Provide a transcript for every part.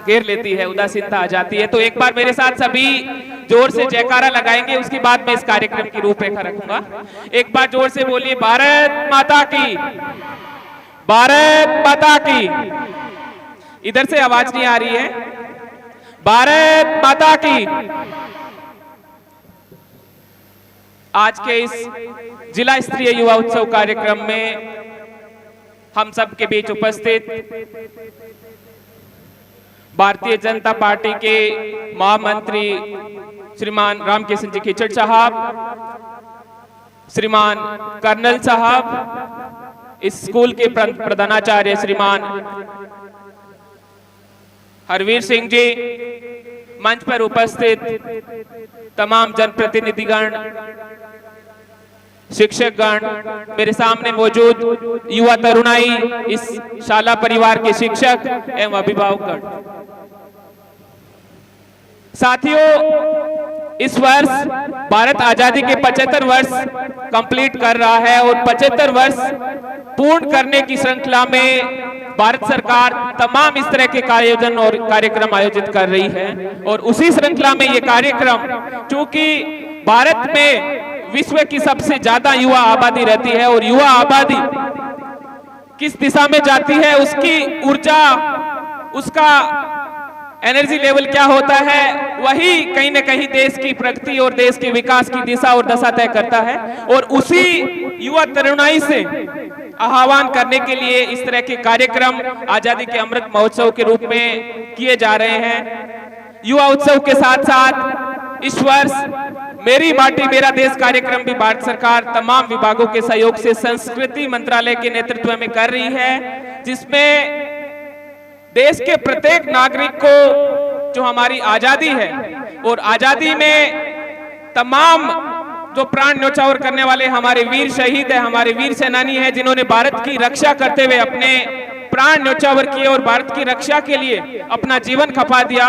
घेर लेती है, उदासीनता आ जाती है। तो एक बार मेरे साथ सभी जोर से जयकारा लगाएंगे, उसके बाद मैं इस कार्यक्रम की रूपरेखा रखूंगा। एक बार जोर से बोलिए, भारत माता की, भारत माता की। इधर से आवाज नहीं आ रही है। भारत माता की। आज के इस जिला स्तरीय युवा उत्सव कार्यक्रम में हम सब के बीच उपस्थित भारतीय जनता पार्टी के महामंत्री श्रीमान रामकिशन जी खिचड़ साहब, श्रीमान कर्नल साहब, इस स्कूल के प्रधानाचार्य श्रीमान हरवीर सिंह जी, मंच पर उपस्थित तमाम जनप्रतिनिधिगण, शिक्षकगण, मेरे सामने मौजूद युवा तरुणाई, इस शाला परिवार के शिक्षक एवं अभिभावकगण। साथियों, इस वर्ष भारत आजादी के 75 वर्ष कंप्लीट कर रहा है और 75 वर्ष पूर्ण करने की श्रृंखला में भारत सरकार तमाम इस तरह के आयोजन और कार्यक्रम आयोजित कर रही है। और उसी श्रृंखला में ये कार्यक्रम, चूंकि भारत में विश्व की सबसे ज्यादा युवा आबादी रहती है और युवा आबादी किस दिशा में जाती है, उसकी ऊर्जा, उसका एनर्जी लेवल क्या होता है, वही कहीं न कहीं देश की प्रगति और देश के विकास की दिशा और दशा तय करता है। और उसी युवा तरुणाई से आह्वान करने के लिए इस तरह के कार्यक्रम आजादी के अमृत महोत्सव के रूप में किए जा रहे हैं। युवा उत्सव के साथ साथ इस वर्ष मेरी माटी मेरा देश कार्यक्रम भी भारत सरकार तमाम विभागों के सहयोग से संस्कृति मंत्रालय के नेतृत्व में कर रही है, जिसमें देश के प्रत्येक नागरिक को जो हमारी आजादी है और आजादी में तमाम जो प्राण न्यौछावर करने वाले हमारे वीर शहीद है, हमारे वीर सेनानी है, जिन्होंने भारत की रक्षा करते हुए अपने प्राण न्यौछावर किए और भारत की रक्षा के लिए अपना जीवन खपा दिया,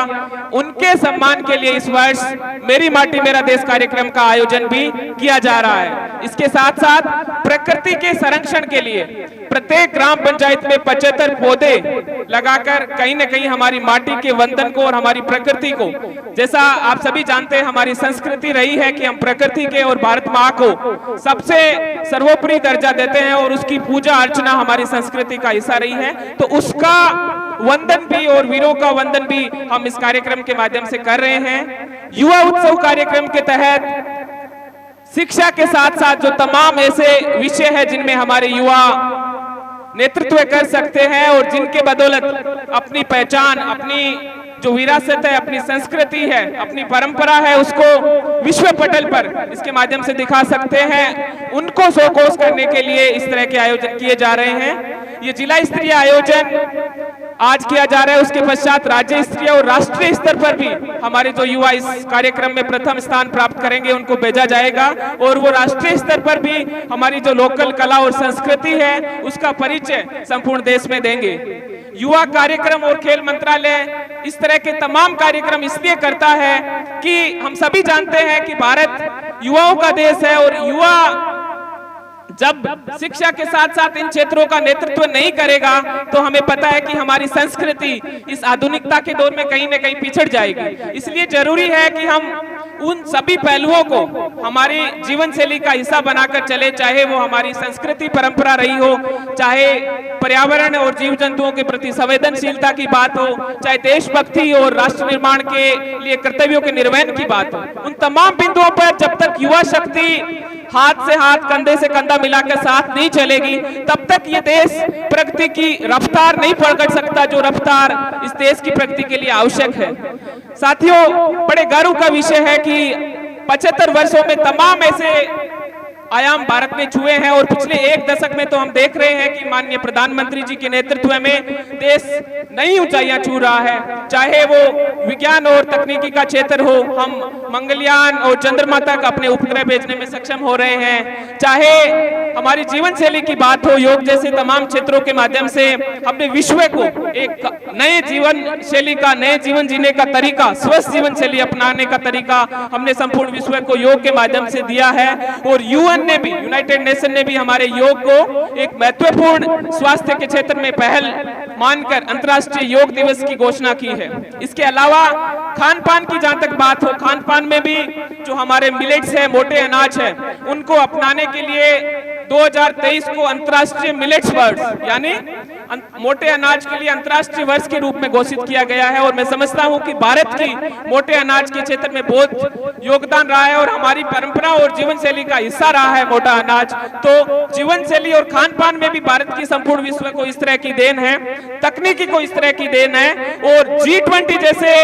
उनके सम्मान के लिए इस वर्ष मेरी माटी मेरा देश कार्यक्रम का आयोजन भी किया जा रहा है। इसके साथ साथ प्रकृति के संरक्षण के लिए प्रत्येक ग्राम पंचायत में 75 पौधे लगाकर कहीं न कहीं हमारी माटी के वंदन को और हमारी प्रकृति को, जैसा आप सभी जानते हैं हमारी संस्कृति रही है कि हम प्रकृति के और भारत माँ को सबसे सर्वोपरि दर्जा देते हैं और उसकी पूजा अर्चना हमारी संस्कृति का हिस्सा रही है। तो उसका वंदन भी और वीरों का वंदन भी हम इस कार्यक्रम के माध्यम से कर रहे हैं। युवा उत्सव कार्यक्रम के तहत शिक्षा के साथ साथ जो तमाम ऐसे विषय है जिनमें हमारे युवा नेतृत्व कर सकते हैं और जिनके बदौलत अपनी पहचान, अपनी जो विरासत है, अपनी संस्कृति है, अपनी परंपरा है, उसको विश्व पटल पर इसके माध्यम से दिखा सकते हैं, उनको शोकोस करने के लिए इस तरह के आयोजन किए जा रहे हैं। ये जिला स्तरीय आयोजन आज किया जा रहा है, उसके पश्चात राज्य स्तरीय और राष्ट्रीय स्तर पर भी हमारे जो युवा इस कार्यक्रम में प्रथम स्थान प्राप्त करेंगे उनको भेजा जाएगा और वो राष्ट्रीय स्तर पर भी हमारी जो लोकल कला और संस्कृति है उसका परिचय संपूर्ण देश में देंगे। युवा कार्यक्रम और खेल मंत्रालय इस तरह के तमाम कार्यक्रम इसलिए करता है कि हम सभी जानते हैं कि भारत युवाओं का देश है और युवा जब शिक्षा के साथ साथ इन क्षेत्रों का नेतृत्व नहीं करेगा तो हमें पता है कि हमारी संस्कृति इस आधुनिकता के दौर में कहीं न कहीं पिछड़ जाएगी। इसलिए जरूरी है कि हम उन सभी पहलुओं को हमारी जीवन शैली का हिस्सा बनाकर चले, चाहे वो हमारी संस्कृति परंपरा रही हो, चाहे पर्यावरण और जीव जंतुओं के प्रति संवेदनशीलता की बात हो, चाहे देशभक्ति और राष्ट्र निर्माण के लिए कर्तव्यों के निर्वहन की बात हो। उन तमाम बिंदुओं पर जब तक युवा शक्ति हाथ से हाथ, कंधे से कंधा मिलाकर साथ नहीं चलेगी, तब तक ये देश प्रगति की रफ्तार नहीं पकड़ सकता, जो रफ्तार इस देश की प्रगति के लिए आवश्यक है। साथियों, बड़े गर्व का विषय है कि 75 वर्षों में तमाम ऐसे आयाम भारत ने छुए हैं और पिछले एक दशक में तो हम देख रहे हैं कि माननीय प्रधानमंत्री जी के नेतृत्व में देश नई ऊंचाइयां छू रहा है। चाहे वो विज्ञान और तकनीकी का क्षेत्र हो, हम मंगलयान और चंद्रमा तक अपने उपग्रह भेजने में सक्षम हो रहे हैं, चाहे हमारी जीवन शैली की बात हो, योग जैसे तमाम क्षेत्रों के माध्यम से हमने विश्व को एक नए जीवन शैली का, नए जीवन जीने का तरीका, स्वस्थ जीवन शैली अपनाने का तरीका हमने संपूर्ण विश्व को योग के माध्यम से दिया है। और यूएन ने भी, यूनाइटेड नेशन ने भी हमारे योग को एक महत्वपूर्ण स्वास्थ्य के क्षेत्र में पहल मानकर अंतर्राष्ट्रीय योग दिवस की घोषणा की है। इसके अलावा खान पान की जहां तक बात हो, खान पान में भी जो हमारे मिलेट्स है, मोटे अनाज है, उनको अपनाने के लिए 2023 को अंतर्राष्ट्रीय मिलेट्स वर्ष यानी मोटे अनाज के लिए अंतर्राष्ट्रीय वर्ष के रूप में घोषित किया गया है। और मैं समझता हूं कि भारत की मोटे अनाज के क्षेत्र में बहुत योगदान रहा है और हमारी परंपरा और जीवन शैली का हिस्सा रहा है मोटा अनाज। तो जीवन शैली और खान पान में भी भारत की संपूर्ण विश्व को इस तरह की देन है, तकनीकी को इस तरह की देन है। और G20 जैसे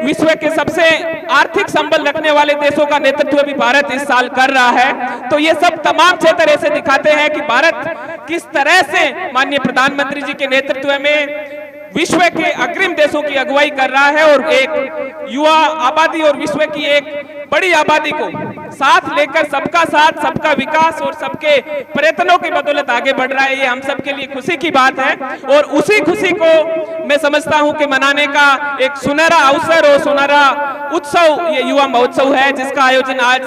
विश्व के सबसे आर्थिक संबल रखने वाले देशों का नेतृत्व भी भारत इस साल कर रहा है। तो ये सब तमाम क्षेत्र ऐसे दिखाते हैं कि भारत किस तरह से माननीय प्रधानमंत्री जी के नेतृत्व में विश्व के अग्रिम देशों की अगुवाई कर रहा है और एक युवा आबादी और विश्व की एक बड़ी आबादी को साथ लेकर सबका साथ, सबका विकास और सबके प्रयत्नों की बदौलत आगे बढ़ रहा है। ये हम सब के लिए खुशी की बात है और उसी खुशी को मैं समझता हूं कि मनाने का एक सुनहरा अवसर और सुनहरा उत्सव ये युवा महोत्सव है, जिसका आयोजन आज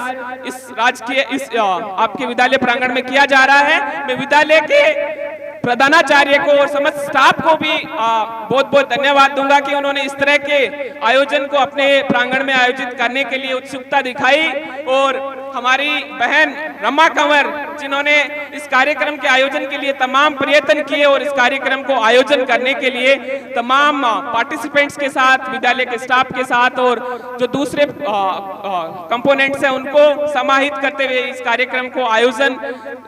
इस राजकीय आपके विद्यालय प्रांगण में किया जा रहा है। मैं विद्यालय के प्रधानाचार्य को और समस्त स्टाफ को भी बहुत बहुत धन्यवाद दूंगा कि उन्होंने इस तरह के आयोजन को अपने प्रांगण में आयोजित करने के लिए उत्सुकता दिखाई। और हमारी बहन रमा कंवर जिन्होंने इस कार्यक्रम के आयोजन के लिए तमाम प्रयत्न किए और इस कार्यक्रम को आयोजन करने के लिए तमाम पार्टिसिपेंट्स के साथ, विद्यालय के स्टाफ के साथ और जो दूसरे कंपोनेंट्स हैं उनको समाहित करते हुए इस कार्यक्रम को आयोजन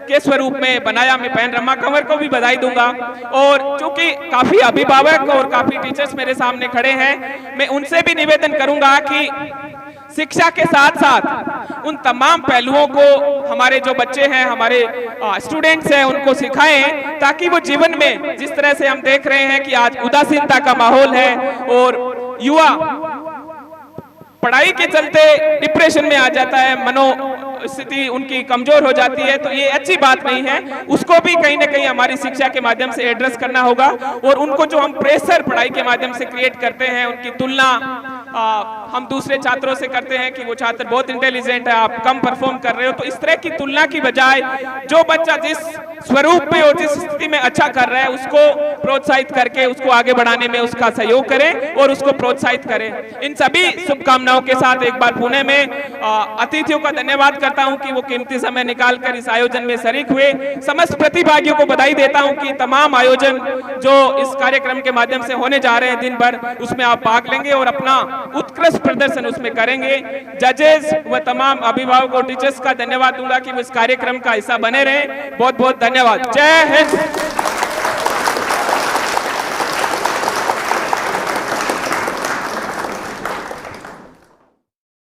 के स्वरूप में बनाया। मैं बहन रमा कंवर को भी बधाई दूंगा। और चूंकि काफी अभिभावक और काफी टीचर्स मेरे सामने खड़े हैं, मैं उनसे भी निवेदन करूंगा कि शिक्षा के साथ साथ उन तमाम पहलुओं को हमारे जो बच्चे हैं, हमारे स्टूडेंट्स हैं, उनको सिखाएं ताकि वो जीवन में, जिस तरह से हम देख रहे हैं कि आज उदासीनता का माहौल है और युवा पढ़ाई के चलते डिप्रेशन में आ जाता है, मनो स्थिति उनकी कमजोर हो जाती है, तो ये अच्छी बात नहीं है। उसको भी कहीं ना कहीं हमारी शिक्षा के माध्यम से एड्रेस करना होगा। और उनको जो हम प्रेशर पढ़ाई के माध्यम से क्रिएट करते हैं, उनकी तुलना हम दूसरे छात्रों से करते हैं कि वो छात्र बहुत इंटेलिजेंट है, आप कम परफॉर्म कर रहे हो, तो इस तरह की तुलना की बजाय जो बच्चा जिस स्वरूप पे और जिस स्थिति में अच्छा कर रहा है उसको प्रोत्साहित करके उसको आगे बढ़ाने में उसका सहयोग करें और उसको प्रोत्साहित करें। इन सभी शुभकामनाओं के साथ एक बार पुणे में अतिथियों का धन्यवाद करता हूं कि वो कीमती समय निकालकर इस आयोजन में शरीक हुए। समस्त प्रतिभागियों को बधाई देता हूं कि तमाम आयोजन जो इस कार्यक्रम के माध्यम से होने जा रहे हैं दिन भर, उसमें आप भाग लेंगे और अपना उत्कृष्ट प्रदर्शन उसमें करेंगे। जजेस व तमाम अभिभावक और टीचर्स का धन्यवाद दूंगा कि वो इस कार्यक्रम का हिस्सा बने रहे। बहुत बहुत धन्यवाद। जय हिंद।